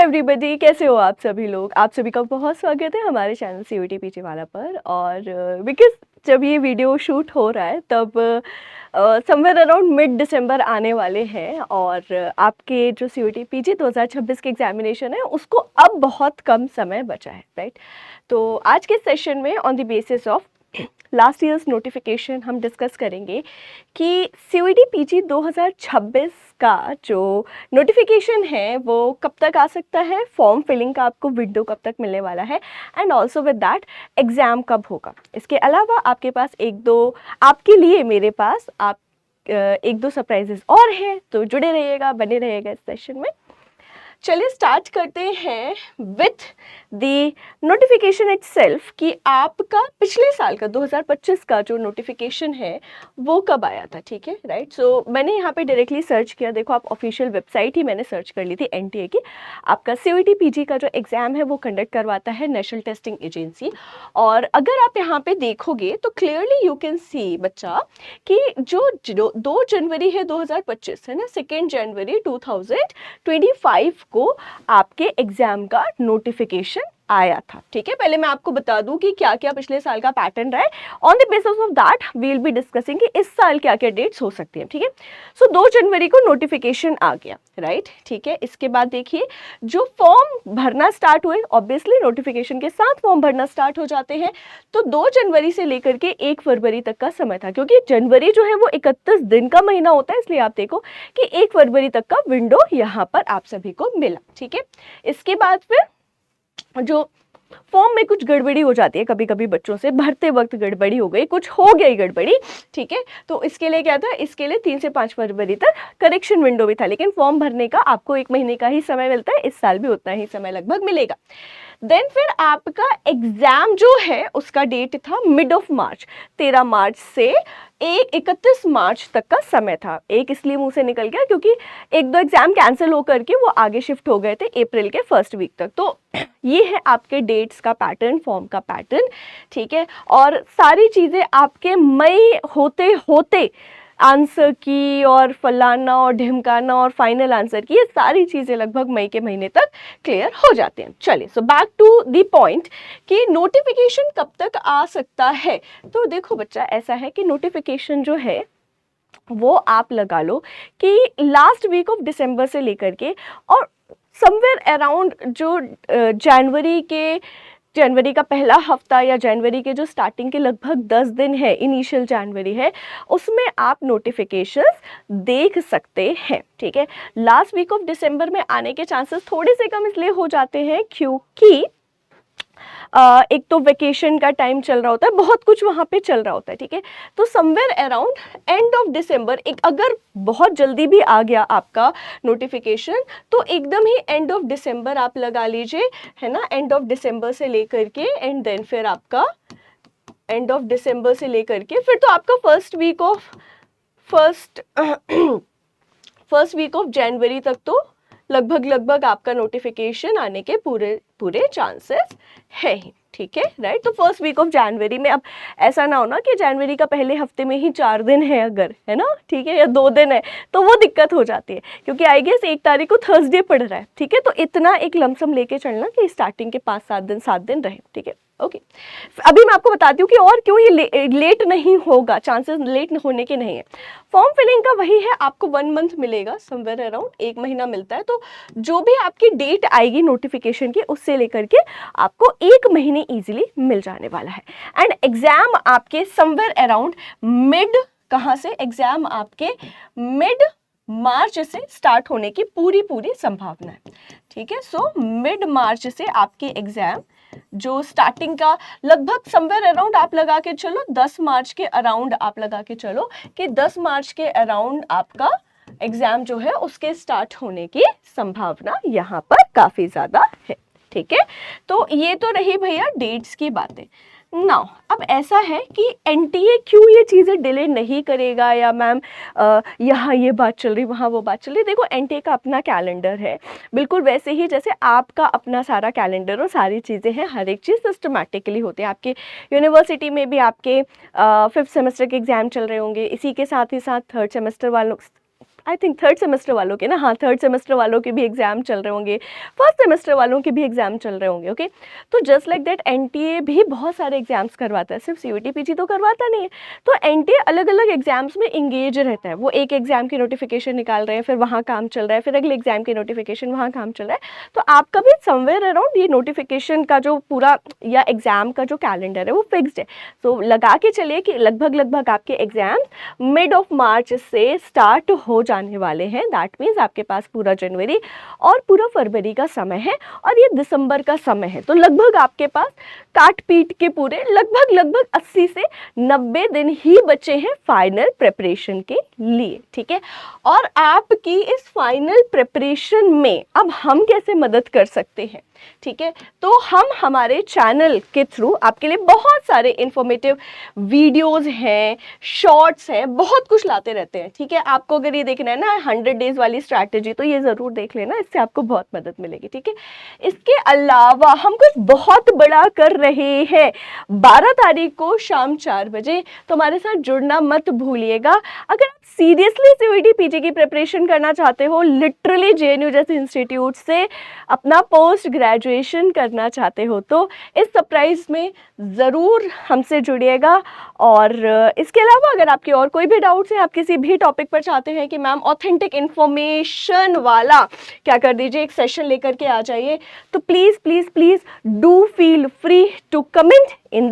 Everybody, कैसे हो आप सभी लोग। आप सभी का बहुत स्वागत है हमारे चैनल सीयूटी पीजी वाला पर। और बिकॉज जब ये वीडियो शूट हो रहा है तब समवेयर अराउंड मिड दिसंबर आने वाले हैं और आपके जो सीयूटी पीजी 2026 के एग्जामिनेशन है उसको अब बहुत कम समय बचा है, राइट। तो आज के सेशन में on the basis of last years notification हम डिस्कस करेंगे कि सीयूटी पीजी 2026 का जो नोटिफिकेशन है वो कब तक आ सकता है, फॉर्म फिलिंग का आपको विंडो कब तक मिलने वाला है, and also with that exam कब होगा। इसके अलावा आपके पास एक दो आपके लिए मेरे पास आप एक दो सरप्राइजेस और हैं, तो जुड़े रहिएगा, बने रहिएगा इस सेशन में। चलिए स्टार्ट करते हैं विथ द नोटिफिकेशन इटसेल्फ कि आपका पिछले साल का 2025 का जो नोटिफिकेशन है वो कब आया था, ठीक है, राइट। सो मैंने यहाँ पे डायरेक्टली सर्च किया, देखो आप ऑफिशियल वेबसाइट ही मैंने सर्च कर ली थी एनटीए की। आपका सीयूटी पीजी का जो एग्ज़ाम है वो कंडक्ट करवाता है नेशनल टेस्टिंग एजेंसी। और अगर आप यहाँ पे देखोगे तो क्लियरली यू कैन सी बच्चा कि जो 2 जनवरी है 2025 है ना, 2 जनवरी 2025 को आपके एग्जाम का नोटिफिकेशन आया था, ठीक है। पहले मैं आपको बता दूं कि क्या क्या पिछले साल का पैटर्न रहा है। On the basis of that we will be discussing कि इस साल क्या क्या डेट्स हो सकती हैं, ठीक है। सो 2 जनवरी को नोटिफिकेशन आ गया, राइट, ठीक है। इसके बाद देखिए जो फॉर्म भरना स्टार्ट हुए, ऑब्वियसली नोटिफिकेशन के साथ फॉर्म भरना स्टार्ट हो जाते हैं। तो 2 जनवरी से लेकर के 1 फरवरी तक का समय था, क्योंकि जनवरी जो है वो 31 दिन का महीना होता है, इसलिए आप देखो कि 1 फरवरी तक का विंडो यहाँ पर आप सभी को मिला, ठीक है। इसके बाद फिर जो फॉर्म में कुछ गड़बड़ी हो जाती है, कभी कभी बच्चों से भरते वक्त गड़बड़ी हो गई, कुछ हो गई गड़बड़ी, ठीक है। तो इसके लिए क्या था, इसके लिए 3 से 5 फरवरी तक करेक्शन विंडो भी था, लेकिन फॉर्म भरने का आपको 1 महीने का ही समय मिलता है, इस साल भी उतना ही समय लगभग मिलेगा। देन फिर आपका एग्जाम जो है उसका डेट था मिड ऑफ मार्च, 13 मार्च से 31 मार्च तक का समय था। एक इसलिए मुंह से निकल गया क्योंकि 1-2 एग्जाम कैंसिल होकर के वो आगे शिफ्ट हो गए थे अप्रैल के फर्स्ट वीक तक। तो ये है आपके डेट्स का पैटर्न, फॉर्म का पैटर्न, ठीक है। और सारी चीज़ें आपके मई होते होते आंसर की और फलाना और ढिमकाना और फाइनल आंसर की, ये सारी चीज़ें लगभग मई के महीने तक क्लियर हो जाते हैं। चलिए so back to the point कि नोटिफिकेशन कब तक आ सकता है। तो देखो बच्चा, ऐसा है कि नोटिफिकेशन जो है वो आप लगा लो कि लास्ट वीक ऑफ दिसंबर से लेकर के और समवेयर अराउंड जो जनवरी का पहला हफ्ता या जनवरी के जो स्टार्टिंग के लगभग 10 दिन है, इनिशियल जनवरी है, उसमें आप नोटिफिकेशंस देख सकते हैं, ठीक है। लास्ट वीक ऑफ दिसंबर में आने के चांसेस थोड़े से कम इसलिए हो जाते हैं क्योंकि एक तो वेकेशन का टाइम चल रहा होता है, बहुत कुछ वहाँ पे चल रहा होता है, ठीक है। तो somewhere around end of December, एक अगर बहुत जल्दी भी आ गया आपका नोटिफिकेशन तो एकदम ही एंड ऑफ दिसंबर आप लगा लीजिए, है ना। एंड ऑफ दिसंबर से लेकर के एंड देन फिर आपका एंड ऑफ दिसंबर से लेकर के फिर तो आपका फर्स्ट वीक ऑफ जनवरी तक तो लगभग आपका नोटिफिकेशन आने के पूरे चांसेस है ही, ठीक है, राइट। तो फर्स्ट वीक ऑफ जनवरी में, अब ऐसा ना हो ना कि जनवरी का पहले हफ्ते में ही 4 दिन है अगर, है ना, ठीक है, या 2 दिन है, तो वो दिक्कत हो जाती है क्योंकि आई गेस 1 तारीख को थर्सडे पड़ रहा है, ठीक है। तो इतना एक लमसम लेके चलना कि स्टार्टिंग के 7 दिन रहे, ठीक है, ओके। अभी मैं आपको बताती हूँ कि और क्यों ये लेट नहीं होगा, चांसेस लेट होने के नहीं है। फॉर्म फिलिंग का वही है, आपको 1 मंथ मिलेगा, समवेयर अराउंड 1 महीना मिलता है। तो जो भी आपकी डेट आएगी नोटिफिकेशन की उससे लेकर के आपको 1 महीने इजीली मिल जाने वाला है। एंड एग्जाम आपके समवेयर अराउंड मिड, कहाँ से, एग्जाम आपके मिड मार्च से स्टार्ट होने की पूरी संभावना है, ठीक है। सो मिड मार्च से आपके एग्जाम जो स्टार्टिंग का लगभग समवेयर अराउंड आप लगा के चलो 10 मार्च के अराउंड आप लगा के चलो कि 10 मार्च के अराउंड आपका एग्जाम जो है उसके स्टार्ट होने की संभावना यहाँ पर काफी ज्यादा है, ठीक है। तो ये तो रही भैया डेट्स की बातें। नाउ अब ऐसा है कि एनटीए क्यों ये चीज़ें डिले नहीं करेगा, या मैम यहाँ ये बात चल रही वहाँ वो बात चल रही। देखो एनटीए का अपना कैलेंडर है, बिल्कुल वैसे ही जैसे आपका अपना सारा कैलेंडर और सारी चीज़ें हैं, हर एक चीज़ सिस्टमैटिकली होती है। आपके यूनिवर्सिटी में भी आपके 5th सेमेस्टर के एग्ज़ाम चल रहे होंगे, इसी के साथ ही साथ 3rd सेमेस्टर वालों आई थिंक थर्ड सेमेस्टर वालों के ना, हाँ थर्ड सेमेस्टर वालों के भी एग्जाम चल रहे होंगे, फर्स्ट सेमेस्टर वालों के भी एग्जाम चल रहे होंगे। ओके, तो जस्ट लाइक दैट एनटीए भी बहुत सारे एग्जाम्स करवाता है, सिर्फ सीयूटी पीजी तो करवाता नहीं है। तो एनटीए अलग अलग एग्जाम्स में इंगेज रहता है, वो एक एग्जाम की नोटिफिकेशन निकाल रहे हैं, फिर वहाँ काम चल रहा है, फिर अगले एग्जाम की नोटिफिकेशन वहाँ काम चल रहा है। तो आपका भी समवेयर अराउंड ये नोटिफिकेशन का जो पूरा या एग्जाम का जो कैलेंडर है वो फिक्स्ड है। तो लगा के चलिए कि लगभग आपके एग्जाम्स मिड ऑफ मार्च से स्टार्ट हो जाने वाले हैं। दैट मीन्स आपके पास पूरा जनवरी और पूरा फरवरी का समय है और ये दिसंबर का समय है। तो लगभग आपके पास काट पीट के पूरे लगभग 80 से 90 दिन ही बचे हैं फाइनल प्रिपरेशन के लिए, ठीक है। और आपकी इस फाइनल प्रिपरेशन में अब हम कैसे मदद कर सकते हैं, ठीक है। तो हम हमारे चैनल के थ्रू आपके लिए बहुत सारे इंफॉर्मेटिव वीडियोस हैं, शॉर्ट्स हैं, बहुत कुछ लाते रहते हैं, ठीक है। आपको अगर ये देखना है ना 100 डेज वाली स्ट्रैटेजी, तो ये ज़रूर देख लेना, इससे आपको बहुत मदद मिलेगी, ठीक है। इसके अलावा हम कुछ बहुत बड़ा कर रहे हैं 12 तारीख को शाम 4 बजे, तो हमारे साथ जुड़ना मत भूलिएगा। अगर आप सीरियसली सीयूईटी पीजी की प्रिपरेशन करना चाहते हो, लिटरली जेएनयू जैसे इंस्टीट्यूट से अपना पोस्ट ग्रेजुएशन करना चाहते हो, तो इस सरप्राइज में ज़रूर हमसे जुड़िएगा। और इसके अलावा अगर आपके और कोई भी डाउट्स हैं, आप किसी भी टॉपिक पर चाहते हैं कि मैम ऑथेंटिक इन्फॉर्मेशन वाला, क्या कर दीजिए एक सेशन लेकर के आ जाइए, तो please do feel free to comment in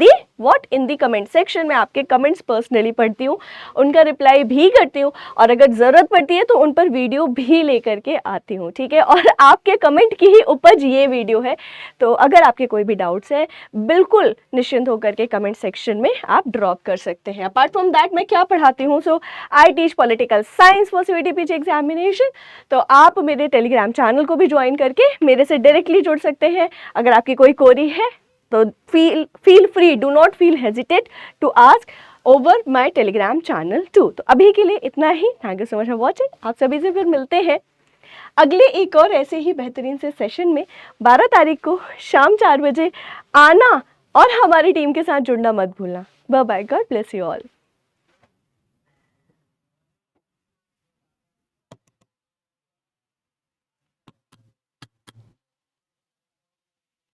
the comment section में। आपके कमेंट्स पर्सनली पढ़ती हूँ, उनका रिप्लाई भी करती हूँ, और अगर ज़रूरत पड़ती है तो उन पर वीडियो भी लेकर के आती हूँ, ठीक है। और आपके कमेंट की ही उपज ये वीडियो है, तो अगर आपके कोई भी डाउट्स है बिल्कुल निश्चिंत होकर के कमेंट सेक्शन में आप ड्रॉप कर सकते हैं। अपार्ट फ्रॉम दैट मैं क्या पढ़ाती हूँ, so I teach political science for CUET PG examination. तो आप मेरे टेलीग्राम चैनल को भी ज्वाइन करके मेरे से डायरेक्टली जुड़ सकते हैं। अगर आपकी कोई क्वेरी है तो feel free, do not feel hesitate to ask over my Telegram channel too. तो अभी के लिए इतना ही। Thank you so much for watching. आप सभी से फिर मिलते हैं अगले एक और ऐसे ही बेहतरीन से सेशन में 12 तारीख को शाम 4 बजे आना, और हमारी टीम के साथ जुड़ना मत भूलना। Bye bye, God bless you all.